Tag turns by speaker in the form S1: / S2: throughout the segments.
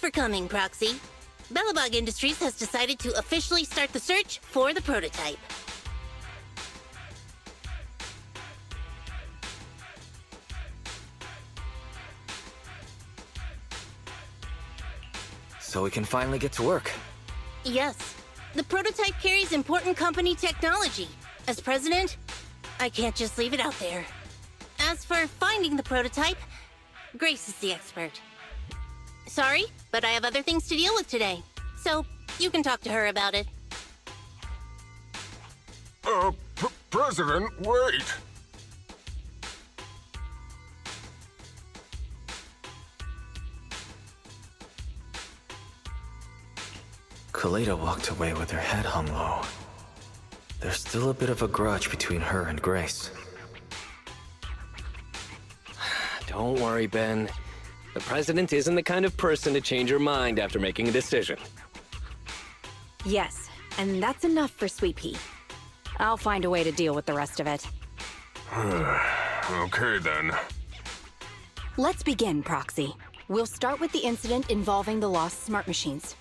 S1: for coming, Proxy. Bellabog Industries has decided to officially start the search for the prototype.
S2: So we can finally get to work.
S1: Yes. The prototype carries important company technology. As president, I can't just leave it out there. As for finding the prototype, Grace is the expert. Sorry, but I have other things to deal with today. So, you can talk to her about it.
S3: President, wait!
S2: Kaleda walked away with her head hung low. There's still a bit of a grudge between her and Grace.
S4: Don't worry, Ben. The president isn't the kind of person to change her mind after making a decision.
S5: Yes, and that's enough for Sweet Pea. I'll find a way to deal with the rest of it.
S3: Okay, then.
S5: Let's begin, Proxy. We'll start with the incident involving the lost smart machines.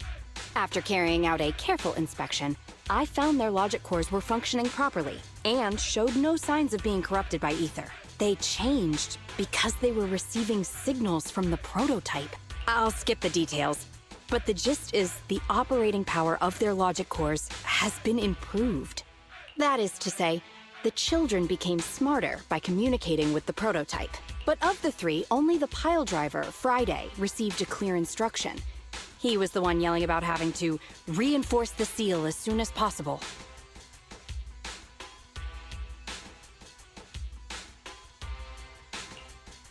S5: After carrying out a careful inspection, I found their logic cores were functioning properly and showed no signs of being corrupted by ether. They changed because they were receiving signals from the prototype. I'll skip the details, but the gist is the operating power of their logic cores has been improved. That is to say, the children became smarter by communicating with the prototype. But of the three, only the pile driver, Friday, received a clear instruction. He was the one yelling about having to reinforce the seal as soon as possible.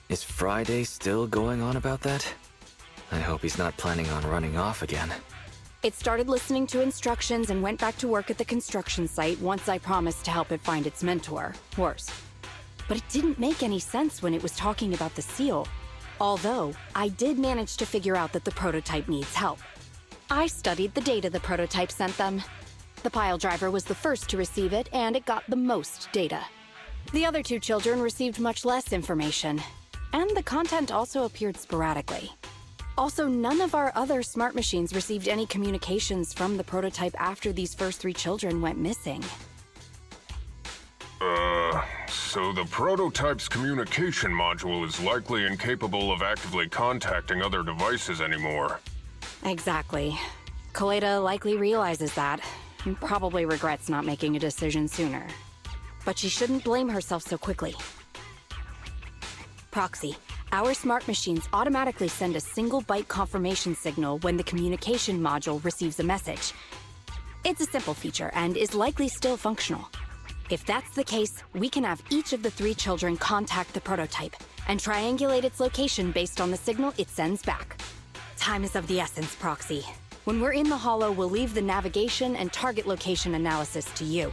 S2: Is Friday still going on about that? I hope he's not planning on running off again.
S5: It started listening to instructions and went back to work at the construction site once I promised to help it find its mentor, Horse. But it didn't make any sense when it was talking about the seal. Although, I did manage to figure out that the prototype needs help. I studied the data the prototype sent them. The pile driver was the first to receive it, and it got the most data. The other two children received much less information, and the content also appeared sporadically. Also, none of our other smart machines received any communications from the prototype after these first three children went missing.
S3: So the prototype's communication module is likely incapable of actively contacting other devices anymore.
S5: Exactly. Kaleda likely realizes that, and probably regrets not making a decision sooner. But she shouldn't blame herself so quickly. Proxy, our smart machines automatically send a single byte confirmation signal when the communication module receives a message. It's a simple feature and is likely still functional. If that's the case, we can have each of the three children contact the prototype and triangulate its location based on the signal it sends back. Time is of the essence, Proxy. When we're in the Hollow, we'll leave the navigation and target location analysis to you.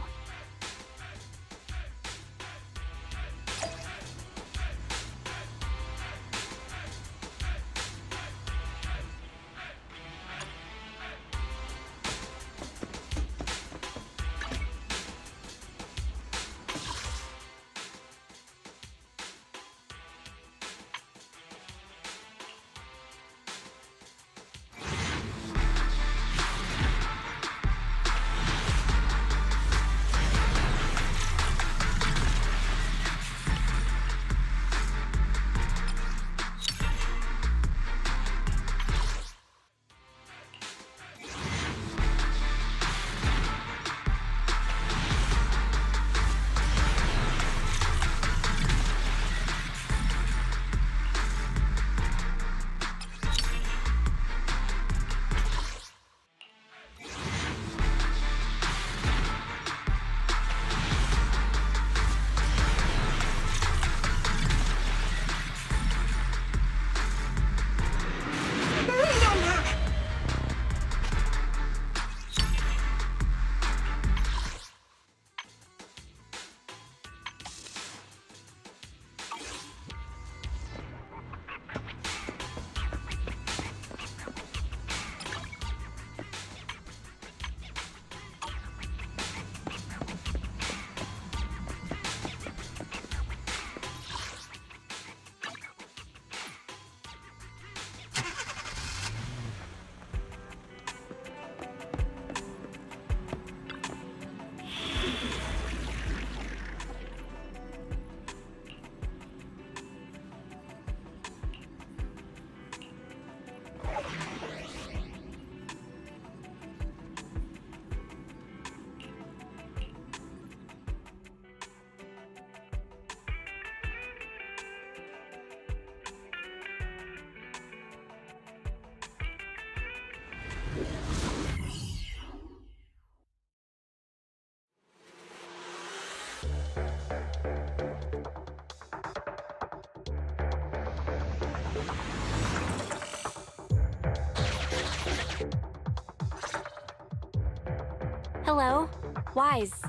S5: Hello? Wise.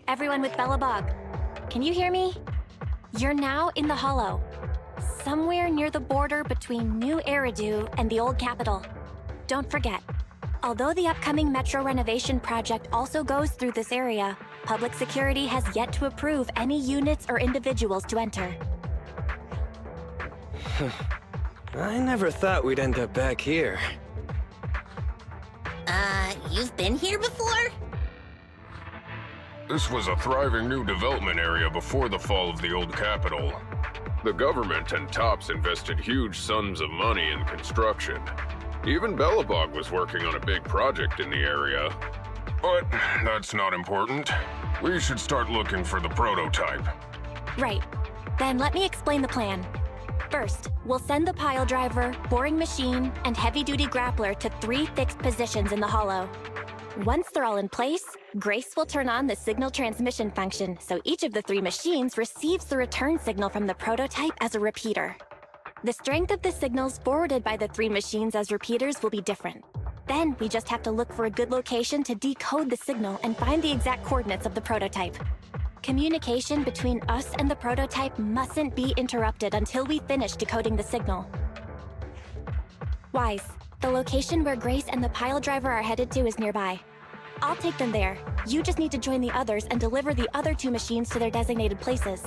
S5: Everyone with Bellabog. Can you hear me? You're now in the Hollow. Somewhere near the border between New Eridu and the Old Capital. Don't forget, although the upcoming metro renovation project also goes through this area, public security has yet to approve any units or individuals to enter.
S4: I never thought we'd end up back here.
S1: You've been here before?
S3: This was a thriving new development area before the fall of the old capital. The government and TOPS invested huge sums of money in construction. Even Bellabog was working on a big project in the area. But that's not important. We should start looking for the prototype.
S5: Right. Then let me explain the plan. First, we'll send the pile driver, boring machine, and heavy-duty grappler to 3 fixed positions in the Hollow. Once they're all in place, Grace will turn on the signal transmission function, so each of the 3 machines receives the return signal from the prototype as a repeater. The strength of the signals forwarded by the 3 machines as repeaters will be different. Then we just have to look for a good location to decode the signal and find the exact coordinates of the prototype. Communication between us and the prototype mustn't be interrupted until we finish decoding the signal. Wise, the location where Grace and the pile driver are headed to is nearby. I'll take them there. You just need to join the others and deliver the other 2 machines to their designated places.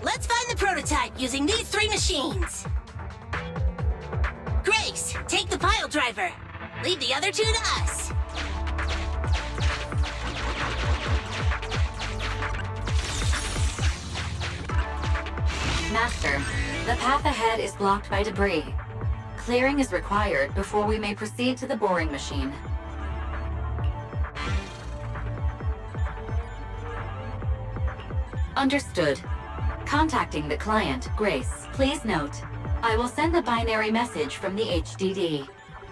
S1: Let's find the prototype using these 3 machines. Grace, take the pile driver. Leave the other 2 to us.
S6: Master, the path ahead is blocked by debris. Clearing is required before we may proceed to the boring machine. Understood. Contacting the client, Grace. Please note, I will send a binary message from the HDD.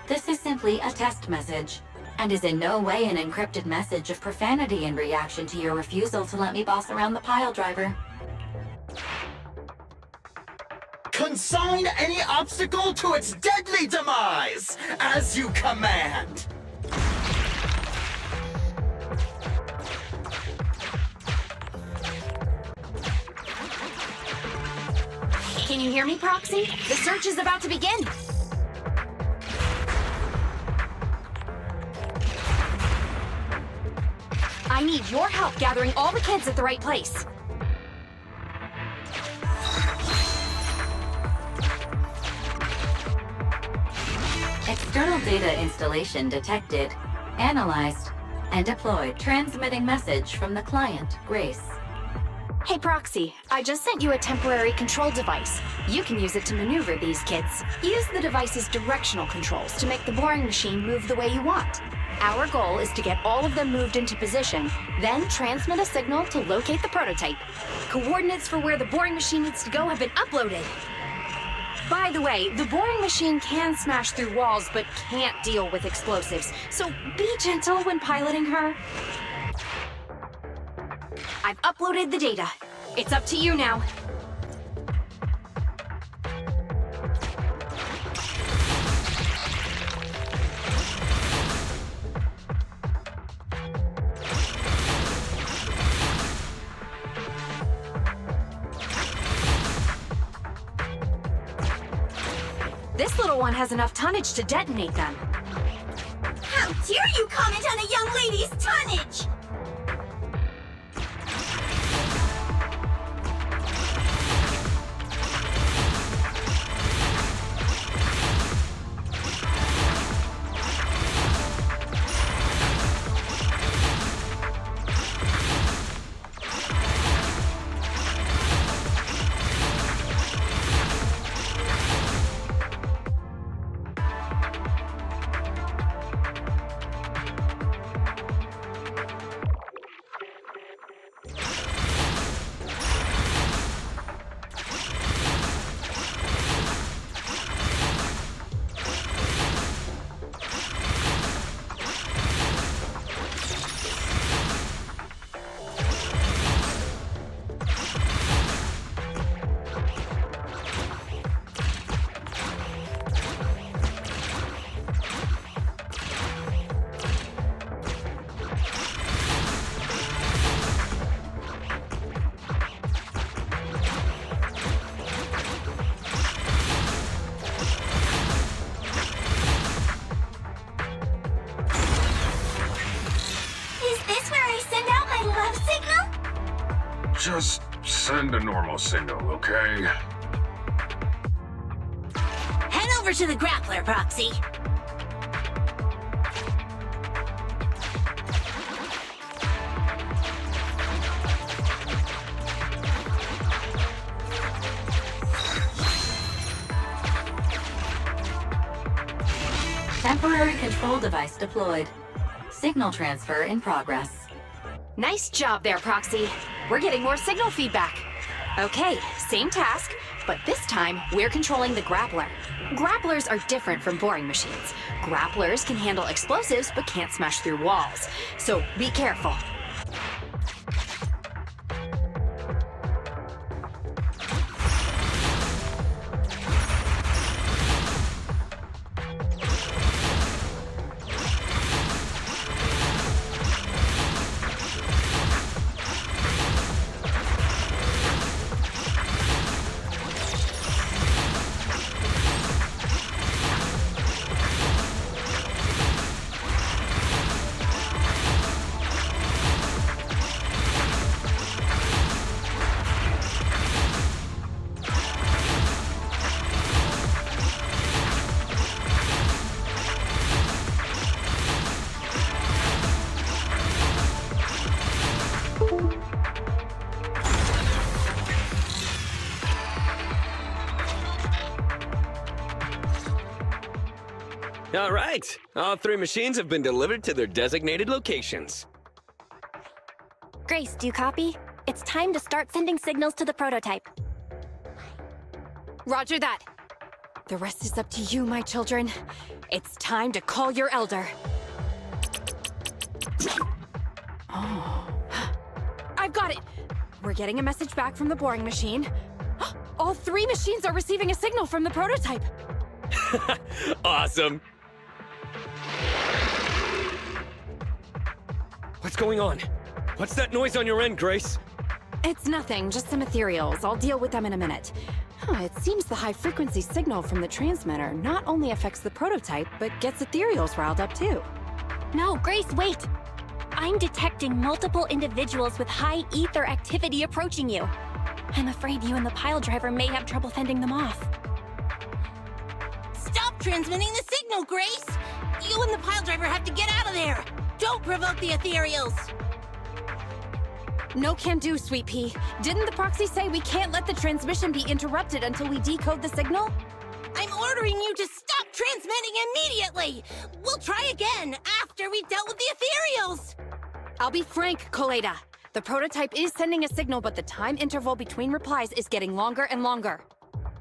S6: This is simply a test message, and is in no way an encrypted message of profanity in reaction to your refusal to let me boss around the pile driver.
S7: Consign any obstacle to its deadly demise, as you command.
S5: Can you hear me, Proxy? The search is about to begin! I need your help gathering all the kids at the right place.
S6: External data installation detected, analyzed, and deployed. Transmitting message from the client, Grace.
S5: Hey, Proxy, I just sent you a temporary control device. You can use it to maneuver these kids. Use the device's directional controls to make the boring machine move the way you want. Our goal is to get all of them moved into position, then transmit a signal to locate the prototype. Coordinates for where the boring machine needs to go have been uploaded. By the way, the boring machine can smash through walls, but can't deal with explosives, so be gentle when piloting her. I've uploaded the data. It's up to you now. This little one has enough tonnage to detonate them.
S1: How dare you comment on a young lady's tonnage!
S3: Just send a normal signal, okay?
S1: Head over to the grappler, Proxy.
S6: Temporary control device deployed. Signal transfer in progress.
S5: Nice job there, Proxy. We're getting more signal feedback. Okay, same task, but this time we're controlling the grappler. Grapplers are different from boring machines. Grapplers can handle explosives but can't smash through walls. So be careful.
S4: All right. All 3 machines have been delivered to their designated locations.
S8: Grace, do you copy? It's time to start sending signals to the prototype.
S5: Roger that. The rest is up to you, my children. It's time to call your elder. Oh. I've got it! We're getting a message back from the boring machine. All 3 machines are receiving a signal from the prototype.
S4: Awesome. What's going on? What's that noise on your end, Grace?
S5: It's nothing, just some ethereals. I'll deal with them in a minute. It seems the high-frequency signal from the transmitter not only affects the prototype, but gets ethereals riled up too.
S8: No, Grace, wait! I'm detecting multiple individuals with high ether activity approaching you. I'm afraid you and the pile driver may have trouble fending them off.
S1: Stop transmitting the signal, Grace! You and the pile driver have to get out of there! Don't provoke the ethereals!
S5: No can do, Sweet Pea. Didn't the proxy say we can't let the transmission be interrupted until we decode the signal?
S1: I'm ordering you to stop transmitting immediately! We'll try again after we've dealt with the ethereals!
S5: I'll be frank, Koleda. The prototype is sending a signal, but the time interval between replies is getting longer and longer.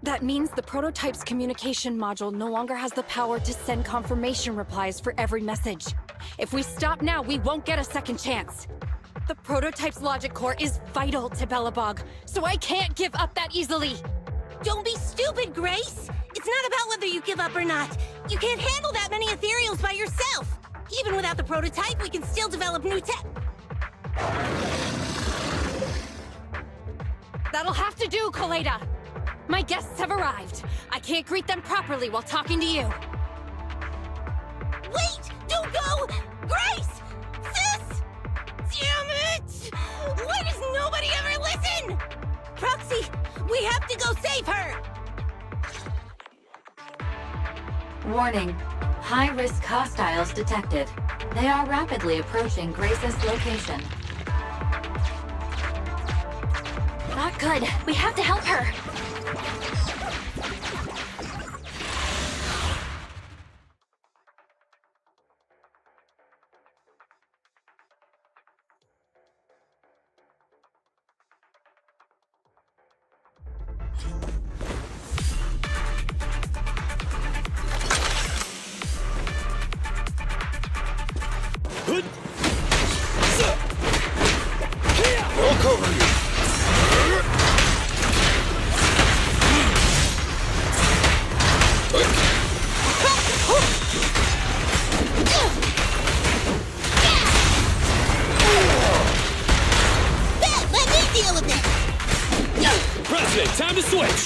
S5: That means the prototype's communication module no longer has the power to send confirmation replies for every message. If we stop now, we won't get a second chance. The prototype's logic core is vital to Belobog, so I can't give up that easily.
S1: Don't be stupid, Grace! It's not about whether you give up or not. You can't handle that many ethereals by yourself. Even without the prototype, we can still develop new tech.
S5: That'll have to do, Koleda. My guests have arrived. I can't greet them properly while talking to you.
S1: Wait! Don't go! Grace! Sis! Damn it! Why does nobody ever listen? Proxy, we have to go save her!
S6: Warning. High-risk hostiles detected. They are rapidly approaching Grace's location.
S8: Not good. We have to help her.
S3: Walk over you!
S1: Let me deal with it!
S4: President, time to switch!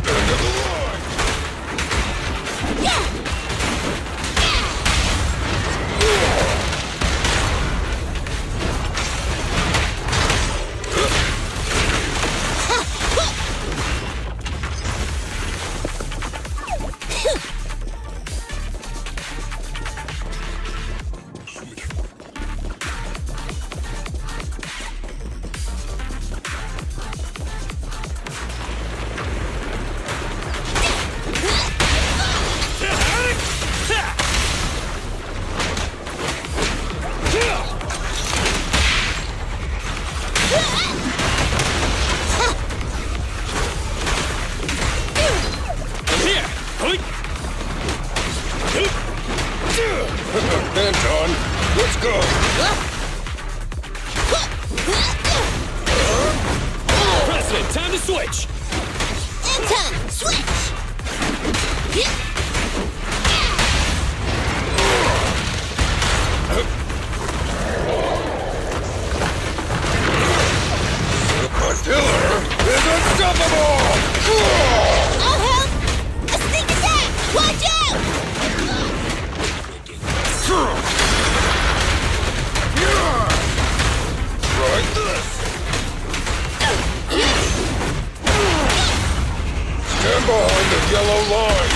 S3: End of the line!
S4: President, time to switch!
S1: Anton, switch!
S3: Killer is unstoppable!
S1: I'll help! A sneak attack! Watch out!
S3: Try this! Stand behind the yellow line!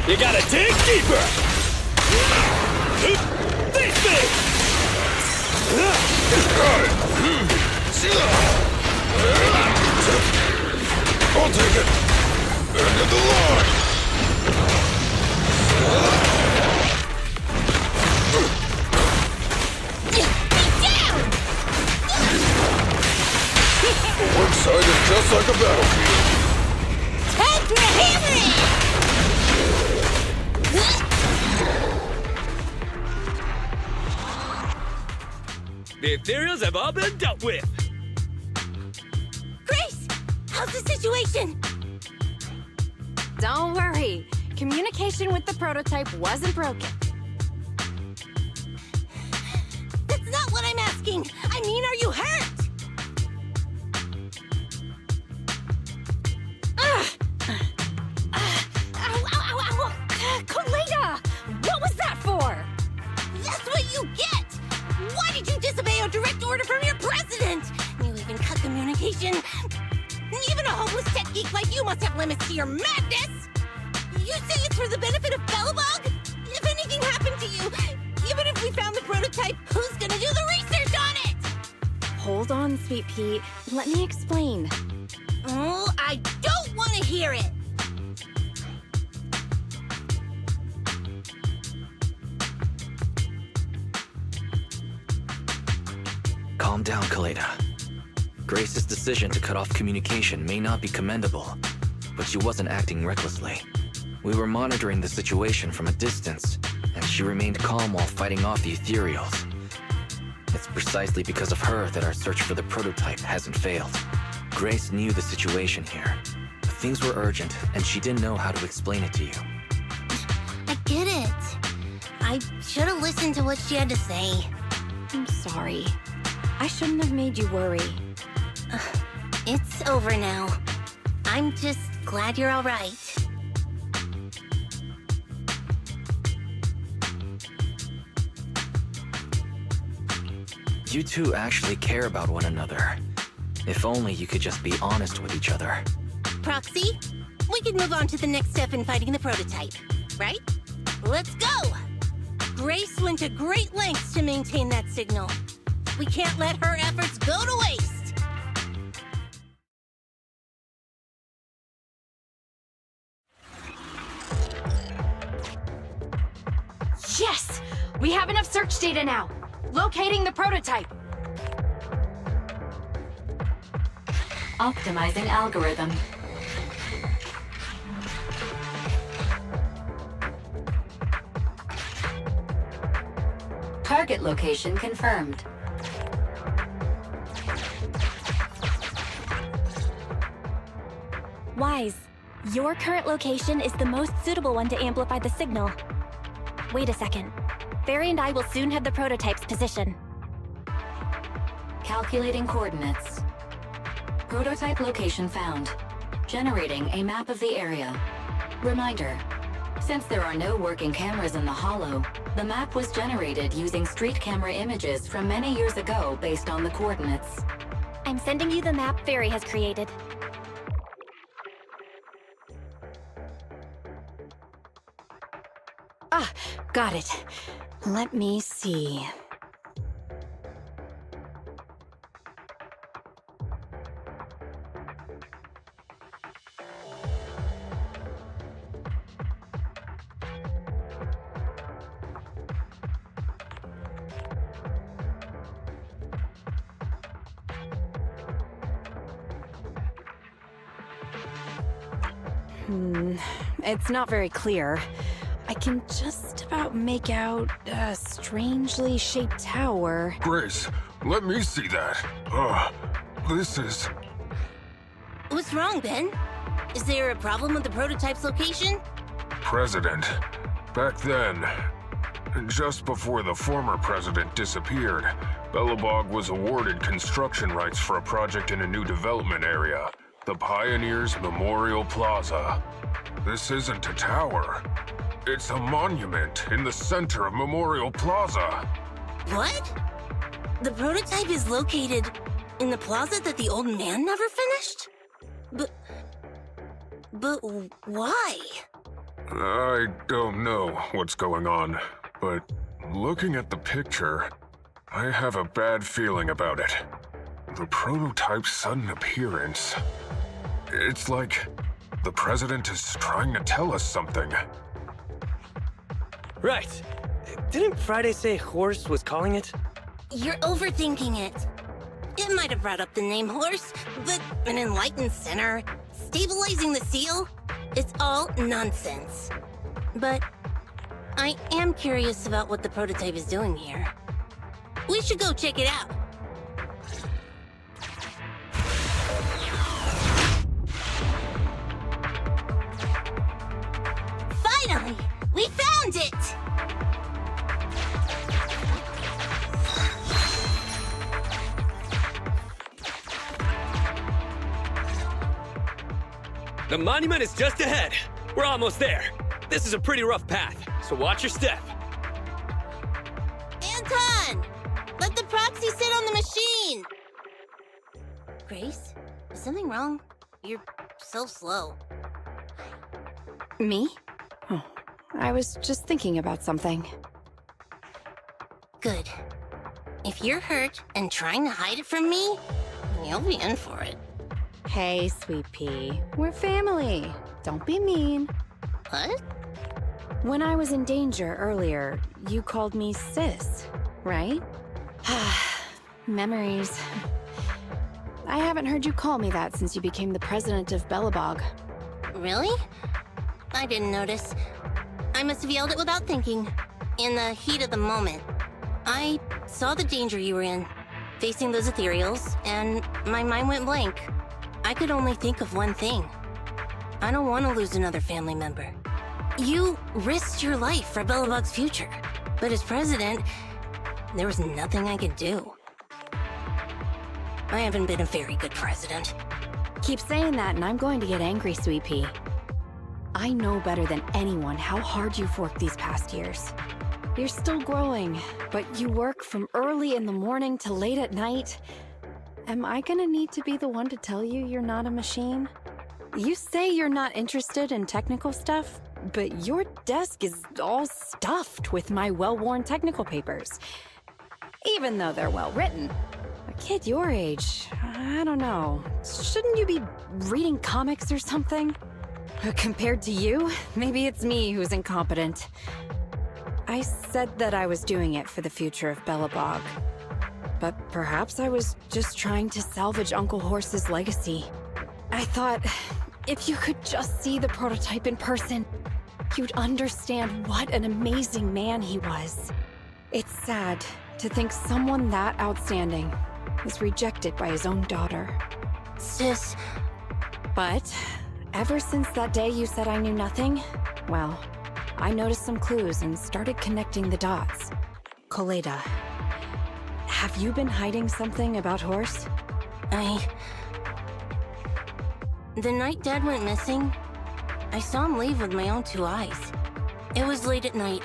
S4: You gotta dig deeper! This thing!
S3: Got it! I'll take it! End of the line! One side is just like a battlefield.
S1: Time for a hammering!
S4: The ethereals have all been dealt with!
S1: Grace! How's the situation?
S5: Don't worry. Communication with the prototype wasn't broken.
S1: That's not what I'm asking! I mean, are you hurt?
S5: Kaleda! What was that for?
S1: That's what you get! Why did you disobey a direct order from your president? You even cut communication. Even a homeless tech geek like you must have limits to your madness! You say it's for the benefit of Belobog? If anything happened to you, even if we found the prototype, who's gonna do the research on it?
S5: Hold on, Sweet Pea. Let me explain.
S1: Oh, I don't want to hear it!
S2: Calm down, Kaleda. Grace's decision to cut off communication may not be commendable, but she wasn't acting recklessly. We were monitoring the situation from a distance, and she remained calm while fighting off the ethereals. It's precisely because of her that our search for the prototype hasn't failed. Grace knew the situation here. Things were urgent, and she didn't know how to explain it to you.
S1: I get it. I should have listened to what she had to say.
S5: I'm sorry. I shouldn't have made you worry.
S1: It's over now. I'm just glad you're all right.
S2: You two actually care about one another. If only you could just be honest with each other.
S1: Proxy, we can move on to the next step in fighting the prototype, right? Let's go! Grace went to great lengths to maintain that signal. We can't let her efforts go to waste!
S5: Yes! We have enough search data now. Locating the prototype.
S6: Optimizing algorithm. Target location confirmed.
S8: Wise, your current location is the most suitable one to amplify the signal. Wait a second. Barry and I will soon have the prototype's position.
S6: Calculating coordinates. Prototype location found. Generating a map of the area. Reminder, since there are no working cameras in the hollow, the map was generated using street camera images from many years ago based on the coordinates.
S8: I'm sending you the map Barry has created.
S5: Ah, got it. Let me see. It's not very clear. I can just about make out a strangely shaped tower.
S3: Grace, let me see that. This is...
S1: What's wrong, Ben? Is there a problem with the prototype's location?
S3: President. Back then, just before the former president disappeared, Belobog was awarded construction rights for a project in a new development area, the Pioneers Memorial Plaza. This isn't a tower. It's a monument in the center of Memorial Plaza.
S1: What? The prototype is located in the plaza that the old man never finished? But why?
S3: I don't know what's going on, but looking at the picture, I have a bad feeling about it. The prototype's sudden appearance. It's like the president is trying to tell us something.
S4: Right. Didn't Friday say Horse was calling it?
S1: You're overthinking it. It might have brought up the name Horse, but an enlightened center, stabilizing the seal, it's all nonsense. But I am curious about what the prototype is doing here. We should go check it out. Finally! We found it!
S4: The monument is just ahead. We're almost there. This is a pretty rough path, so watch your step.
S1: Anton! Let the proxy sit on the machine! Grace, is something wrong? You're so slow.
S5: Me? Oh, I was just thinking about something.
S1: Good. If you're hurt and trying to hide it from me, you'll be in for it.
S5: Hey, Sweet Pea. We're family. Don't be mean.
S1: What?
S5: When I was in danger earlier, you called me sis, right? Memories. I haven't heard you call me that since you became the president of Belobog.
S1: Really? I didn't notice. I must have yelled it without thinking. In the heat of the moment. I saw the danger you were in, facing those ethereals, and my mind went blank. I could only think of one thing. I don't want to lose another family member. You risked your life for Belobog's future, but as president, there was nothing I could do. I haven't been a very good president.
S5: Keep saying that and I'm going to get angry, Sweet Pea. I know better than anyone how hard you've worked these past years. You're still growing, but you work from early in the morning to late at night. Am I gonna need to be the one to tell you you're not a machine? You say you're not interested in technical stuff, but your desk is all stuffed with my well-worn technical papers. Even though they're well-written. A kid your age, I don't know. Shouldn't you be reading comics or something? Compared to you, maybe it's me who's incompetent. I said that I was doing it for the future of Belobog. But perhaps I was just trying to salvage Uncle Horse's legacy. I thought, if you could just see the prototype in person, you'd understand what an amazing man he was. It's sad to think someone that outstanding was rejected by his own daughter.
S1: Sis.
S5: But ever since that day you said I knew nothing, well, I noticed some clues and started connecting the dots. Koleda, have you been hiding something about Horse?
S1: The night Dad went missing, I saw him leave with my own two eyes. It was late at night,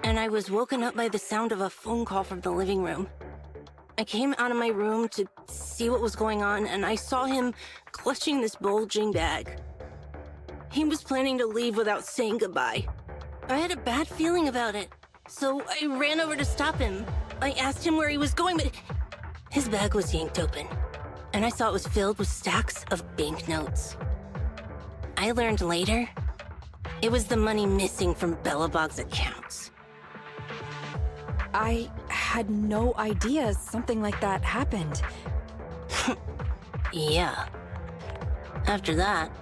S1: and I was woken up by the sound of a phone call from the living room. I came out of my room to see what was going on, and I saw him clutching this bulging bag. He was planning to leave without saying goodbye. I had a bad feeling about it, so I ran over to stop him. I asked him where he was going, but his bag was yanked open, and I saw it was filled with stacks of banknotes. I learned later, it was the money missing from Belobog's accounts.
S5: I had no idea something like that happened.
S1: Yeah. After that,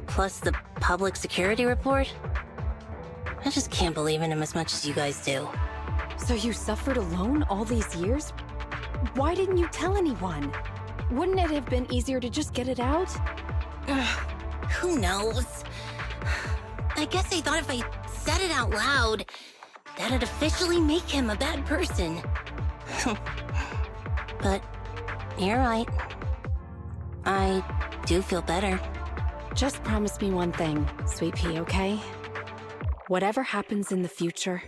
S1: plus the public security report, I just can't believe in him as much as you guys do.
S5: So you suffered alone all these years? Why didn't you tell anyone? Wouldn't it have been easier to just get it out?
S1: Who knows? I guess I thought if I said it out loud, that'd officially make him a bad person. But you're right. I do feel better.
S5: Just promise me one thing, Sweet Pea, okay? Whatever happens in the future,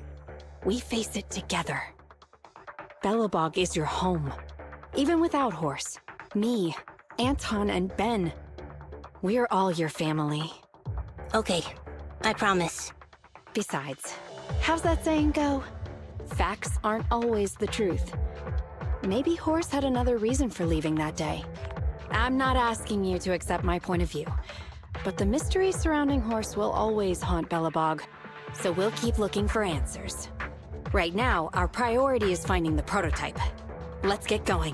S5: we face it together. Belobog is your home. Even without Horse, me, Anton, and Ben, we're all your family.
S1: Okay, I promise.
S5: Besides, how's that saying go? Facts aren't always the truth. Maybe Horse had another reason for leaving that day. I'm not asking you to accept my point of view, but the mystery surrounding Horse will always haunt Belobog, so we'll keep looking for answers. Right now, our priority is finding the prototype. Let's get going.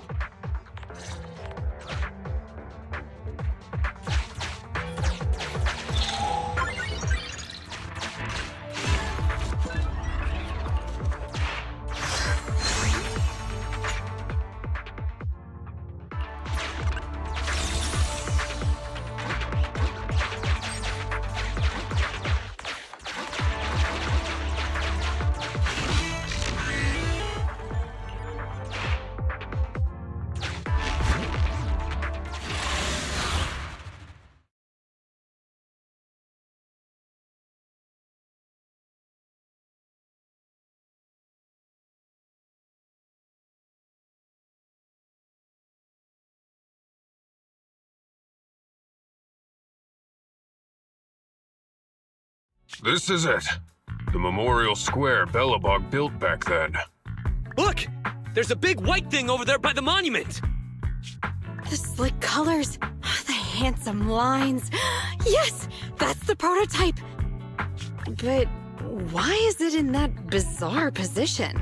S3: This is it. The memorial square Belobog built back then.
S4: Look! There's a big white thing over there by the monument!
S5: The slick colors, the handsome lines. Yes, that's the prototype. But why is it in that bizarre position?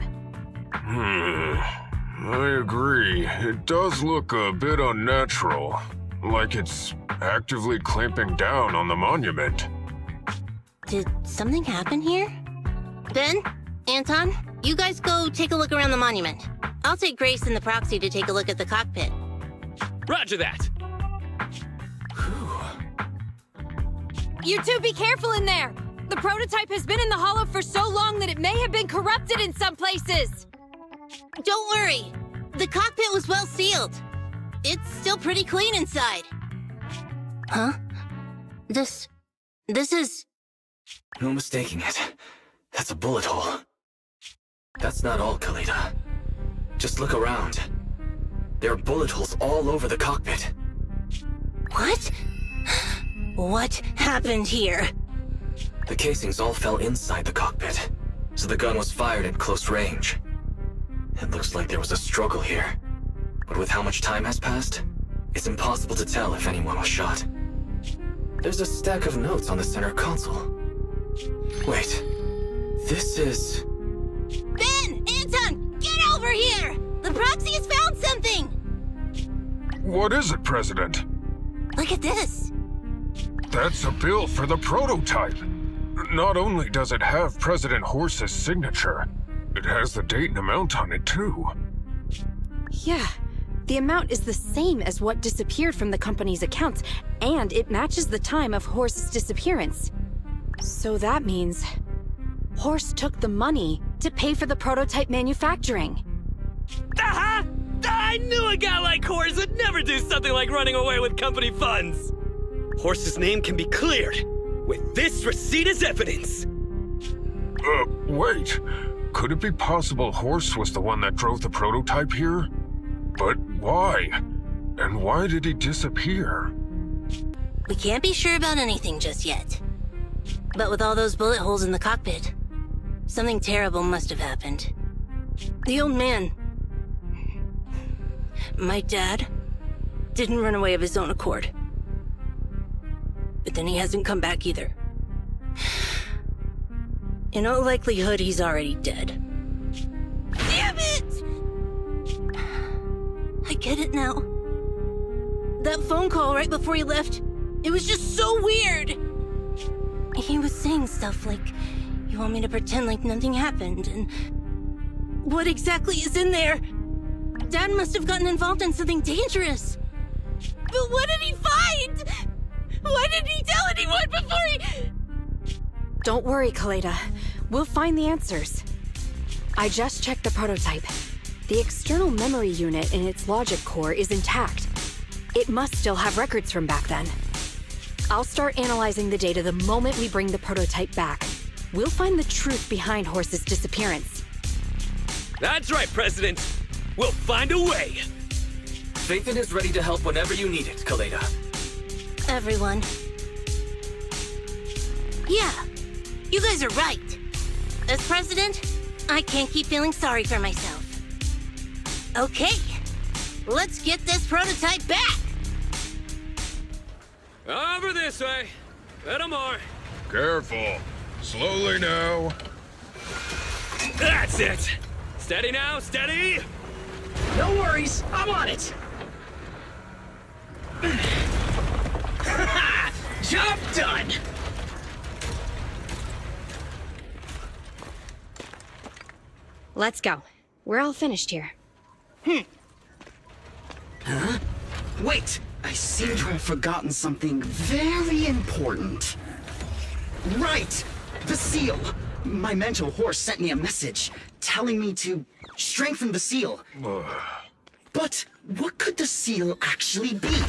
S3: I agree. It does look a bit unnatural. Like it's actively clamping down on the monument.
S1: Did something happen here? Ben? Anton? You guys go take a look around the monument. I'll take Grace and the proxy to take a look at the cockpit.
S4: Roger that!
S5: You two be careful in there! The prototype has been in the hollow for so long that it may have been corrupted in some places!
S1: Don't worry! The cockpit was well sealed. It's still pretty clean inside. Huh? This is...
S2: No mistaking it. That's a bullet hole. That's not all, Kalita. Just look around. There are bullet holes all over the cockpit.
S1: What? What happened here?
S2: The casings all fell inside the cockpit, so the gun was fired at close range. It looks like there was a struggle here. But with how much time has passed, it's impossible to tell if anyone was shot. There's a stack of notes on the center console. Wait, this is...
S1: Ben! Anton! Get over here! The proxy has found something!
S3: What is it, President?
S1: Look at this.
S3: That's a bill for the prototype. Not only does it have President Horse's signature, it has the date and amount on it, too.
S5: Yeah, the amount is the same as what disappeared from the company's accounts, and it matches the time of Horse's disappearance. So that means Horse took the money to pay for the prototype manufacturing.
S4: Aha! I knew a guy like Horse would never do something like running away with company funds! Horse's name can be cleared with this receipt as evidence.
S3: Wait. Could it be possible Horse was the one that drove the prototype here? But why? And why did he disappear?
S1: We can't be sure about anything just yet. But with all those bullet holes in the cockpit, something terrible must have happened. The old man, my dad, didn't run away of his own accord. But then he hasn't come back either. In all likelihood, he's already dead. Damn it! I get it now. That phone call right before he left, it was just so weird. He was saying stuff like You want me to pretend like nothing happened, and... What exactly is in there? Dad must have gotten involved in something dangerous. But what did he find? Why didn't he tell anyone before he...
S5: Don't worry, Kaleda. We'll find the answers. I just checked the prototype. The external memory unit in its logic core is intact. It must still have records from back then. I'll start analyzing the data the moment we bring the prototype back. We'll find the truth behind Horse's disappearance.
S4: That's right, President. We'll find a way.
S2: Phaethon is ready to help whenever you need it, Kaleda.
S1: Everyone. Yeah, you guys are right. As president, I can't keep feeling sorry for myself. Okay, let's get this prototype back!
S4: Over this way. Little more.
S3: Careful. Slowly now.
S4: That's it. Steady now, steady.
S7: No worries, I'm on it. Job done.
S5: Let's go. We're all finished here.
S7: Huh? Wait! I seem to have forgotten something very important. Right! The seal! My mentor Horse sent me a message telling me to strengthen the seal. But what could the seal actually be?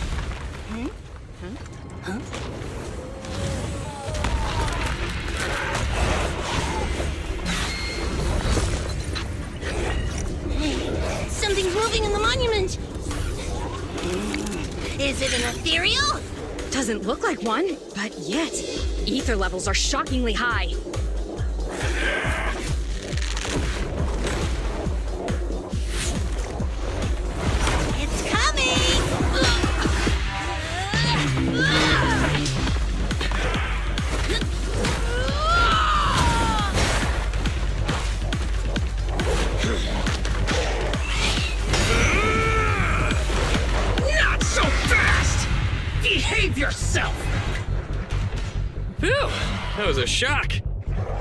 S1: Hey, something's moving in the monument! Is it an ethereal?
S5: Doesn't look like one, but yet, ether levels are shockingly high.
S1: It's coming!
S7: Not so fast! Behave yourself!
S4: Phew, that was a shock.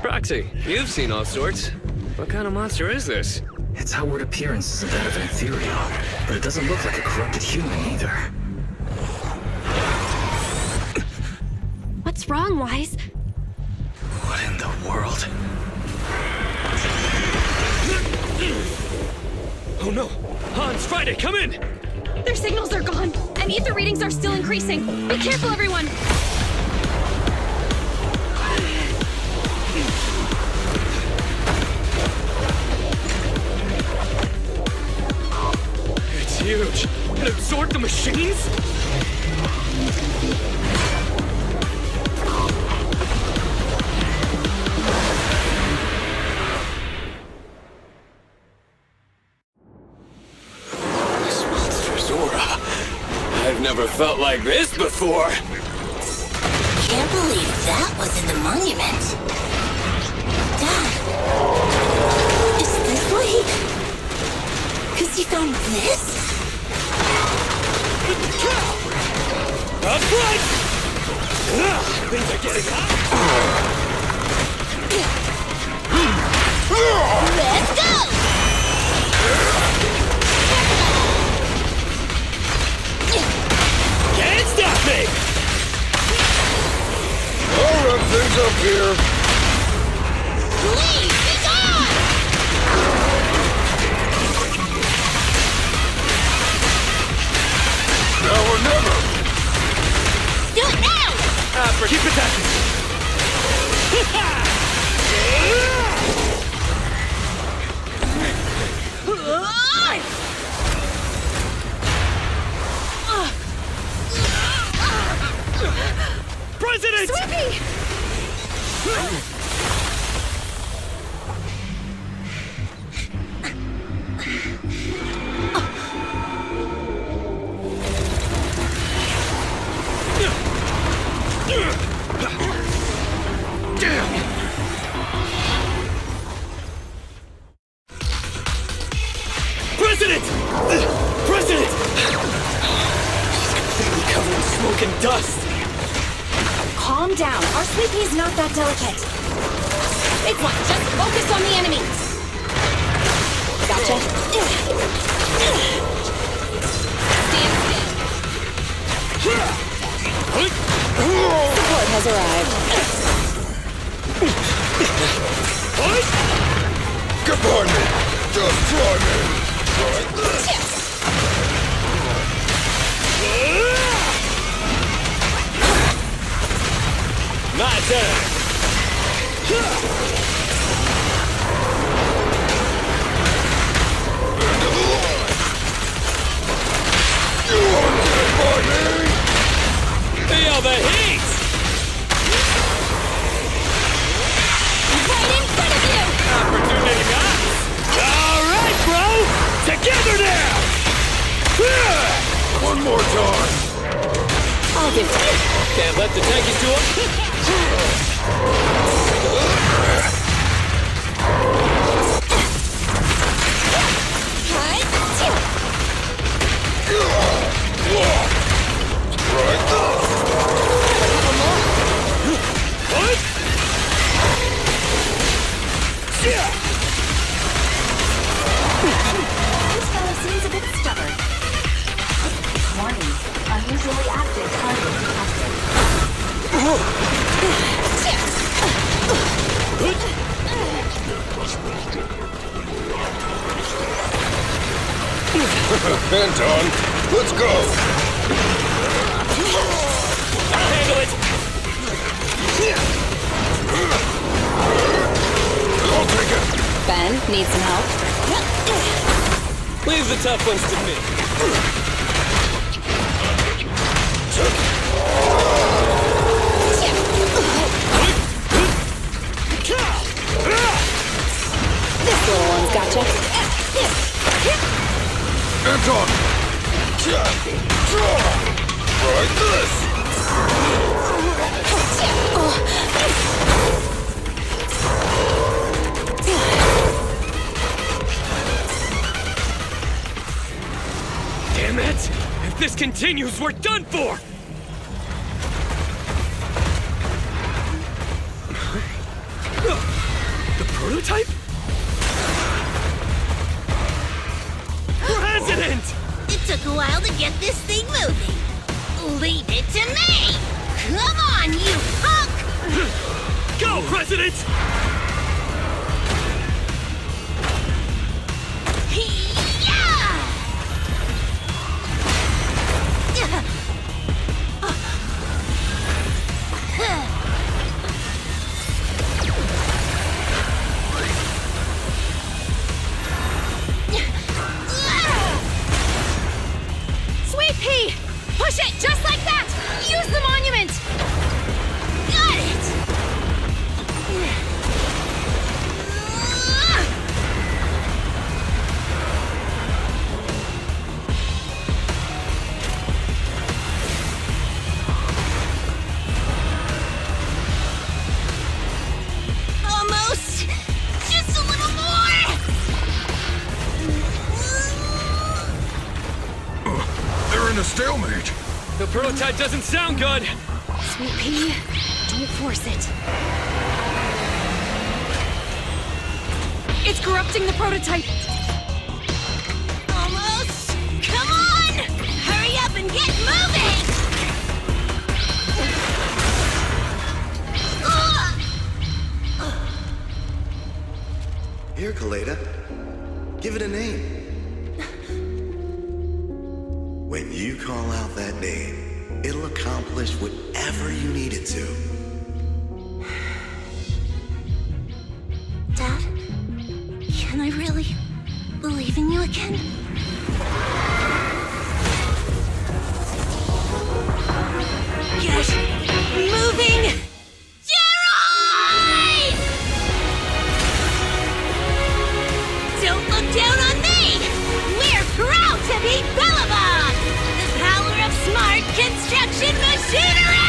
S4: Proxy, you've seen all sorts. What kind of monster is this?
S2: Its outward appearance isn't that of an ethereal, but it doesn't look like a corrupted human either.
S8: What's wrong, Wise?
S2: What in the world?
S4: Oh no! Hans, Friday, come in!
S5: Their signals are gone, and ether readings are still increasing. Be careful, everyone!
S4: It's huge. It absorbed the machines? This monster's aura. I've never felt like this before.
S1: Can't believe that was in the monument. Dad, is this what he... 'Cause he found this?
S4: Up front! Things are getting hot.
S1: Let's go!
S4: Can't stop me!
S3: I'll run things up here.
S1: Please, be gone!
S3: Now or never.
S1: Do it now!
S4: Keep attacking! President!
S5: Sweepy!
S4: President! President! He's completely covered in smoke and dust.
S5: Calm down. Our Sweepy is not that delicate. It's fine. Just focus on the enemy. Gotcha. Stand still. Support has arrived.
S3: Get behind me! Just try me! Like this!
S4: My turn!
S3: You won't get by me!
S4: Feel the heat!
S5: Right in front of you!
S4: Opportunity knocks! Alright, bro! Together now!
S3: One more time!
S5: I'll give it to you.
S4: Can't let the tankies do it.
S3: Right there!
S4: What?
S6: This fellow seems a bit stubborn. Warning. Unusually active target detected.
S3: Anton, let's go!
S4: I'll handle it!
S3: I'll take it!
S5: Ben, need some help?
S4: Leave the tough ones to me.
S5: This little one's gotcha.
S3: Anton! Right this!
S4: Damn it! If this continues, we're done for! The prototype? President!
S1: It took a while to get this thing moving. Leave it to me! Come on, you punk!
S4: Go, President!
S5: Sweet pea! Push it just like that! Use the monument!
S1: Got it! Almost! Just a little more!
S3: They're in a stalemate!
S4: The prototype doesn't sound good!
S5: Sweet pea, don't force it. It's corrupting the prototype!
S1: Almost! Come on! Hurry up and get moving!
S9: Here, Kaleda. Give it a name. When you call out that name, it'll accomplish whatever you need it to.
S1: Dad, can I really believe in you again? Get moving! Gerard! Don't look down on me! We're proud to be Bellabog! The power of smart construction machinery!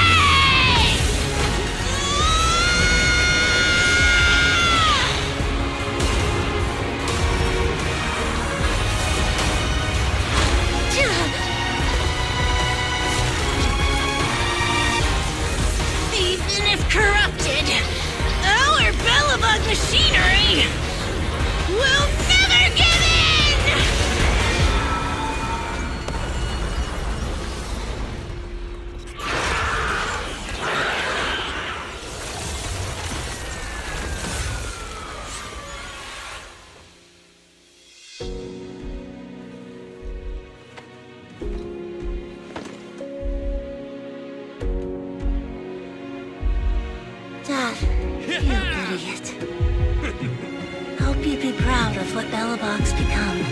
S1: Even if corrupted, our Bellabug of what Belobog's become.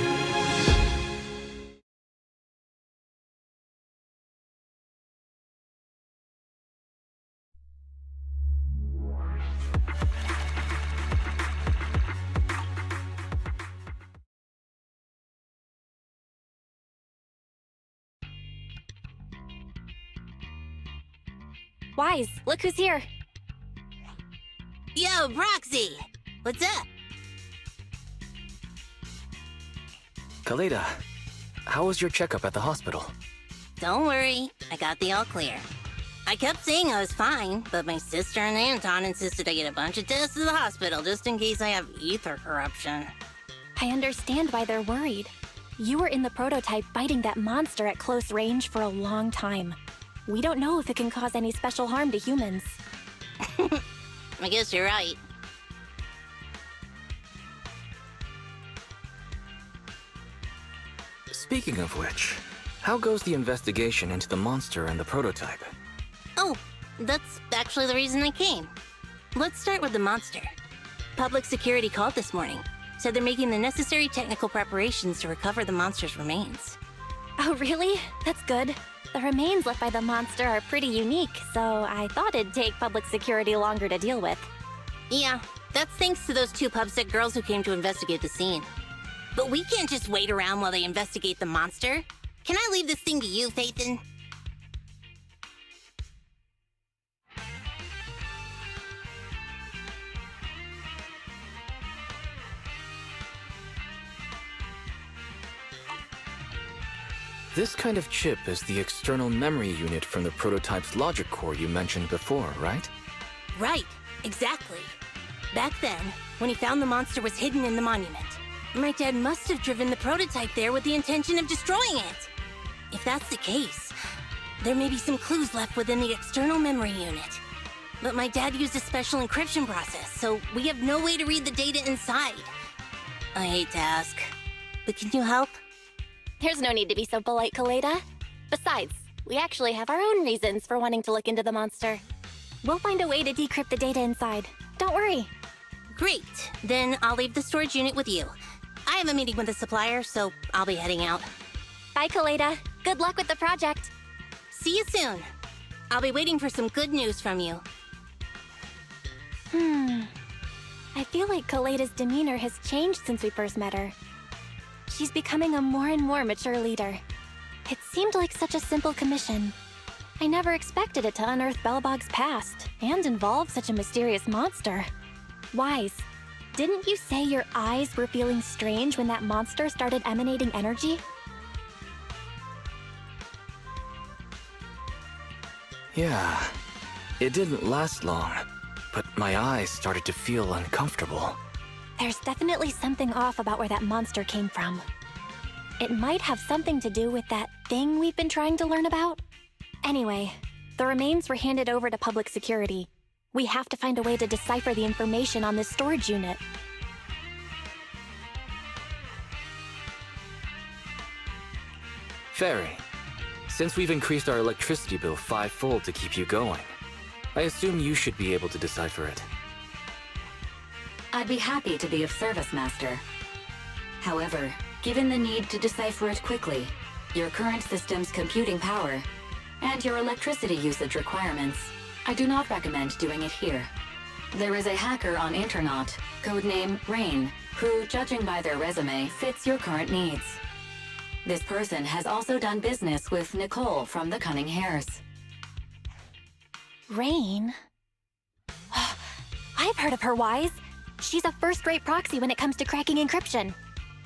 S8: Wise, look who's here.
S1: Yo, Proxy! What's up?
S2: Kaleda, how was your checkup at the hospital?
S1: Don't worry, I got the all clear. I kept saying I was fine, but my sister and Anton insisted I get a bunch of tests at the hospital just in case I have ether corruption.
S8: I understand why they're worried. You were in the prototype fighting that monster at close range for a long time. We don't know if it can cause any special harm to humans.
S1: I guess you're right.
S2: Speaking of which, how goes the investigation into the monster and the prototype?
S1: Oh, that's actually the reason I came. Let's start with the monster. Public security called this morning. Said they're making the necessary technical preparations to recover the monster's remains.
S8: Oh, really? That's good. The remains left by the monster are pretty unique, so I thought it'd take public security longer to deal with.
S1: Yeah, that's thanks to those two PubSec girls who came to investigate the scene. But we can't just wait around while they investigate the monster. Can I leave this thing to you, Phaethon?
S2: This kind of chip is the external memory unit from the prototype's logic core you mentioned before, right?
S1: Right, exactly. Back then, when he found the monster was hidden in the monument, my dad must have driven the prototype there with the intention of destroying it. If that's the case, there may be some clues left within the external memory unit. But my dad used a special encryption process, so we have no way to read the data inside. I hate to ask, but can you help?
S8: There's no need to be so polite, Kaleda. Besides, we actually have our own reasons for wanting to look into the monster. We'll find a way to decrypt the data inside. Don't worry.
S1: Great. Then I'll leave the storage unit with you. I have a meeting with the supplier, so I'll be heading out.
S8: Bye, Kaleda. Good luck with the project.
S1: See you soon. I'll be waiting for some good news from you.
S8: I feel like Kaleda's demeanor has changed since we first met her. She's becoming a more and more mature leader. It seemed like such a simple commission. I never expected it to unearth Belobog's past and involve such a mysterious monster. Wise, didn't you say your eyes were feeling strange when that monster started emanating energy?
S2: Yeah, it didn't last long, but my eyes started to feel uncomfortable.
S8: There's definitely something off about where that monster came from. It might have something to do with that thing we've been trying to learn about. Anyway, the remains were handed over to public security. We have to find a way to decipher the information on this storage unit.
S2: Fairy, since we've increased our electricity bill 5-fold to keep you going, I assume you should be able to decipher it.
S6: I'd be happy to be of service, Master. However, given the need to decipher it quickly, your current system's computing power, and your electricity usage requirements, I do not recommend doing it here. There is a hacker on Internaut, codename Rain, who, judging by their resume, fits your current needs. This person has also done business with Nicole from the Cunning Hares.
S8: Rain? I've heard of her, Wise. She's a first-rate proxy when it comes to cracking encryption.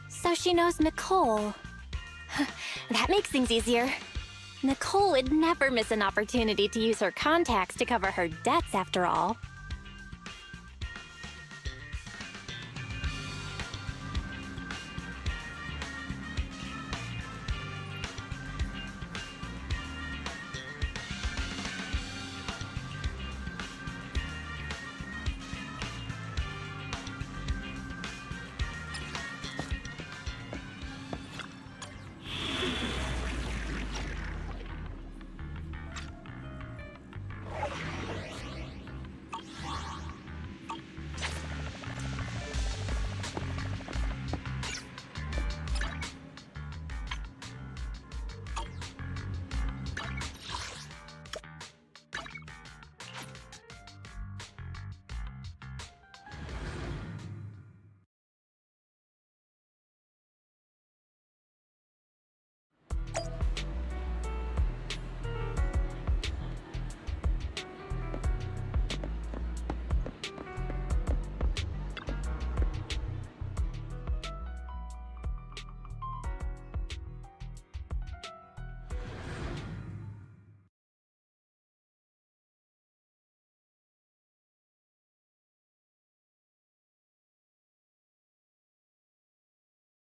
S8: So she knows Nicole. That makes things easier. Nicole would never miss an opportunity to use her contacts to cover her debts, after all.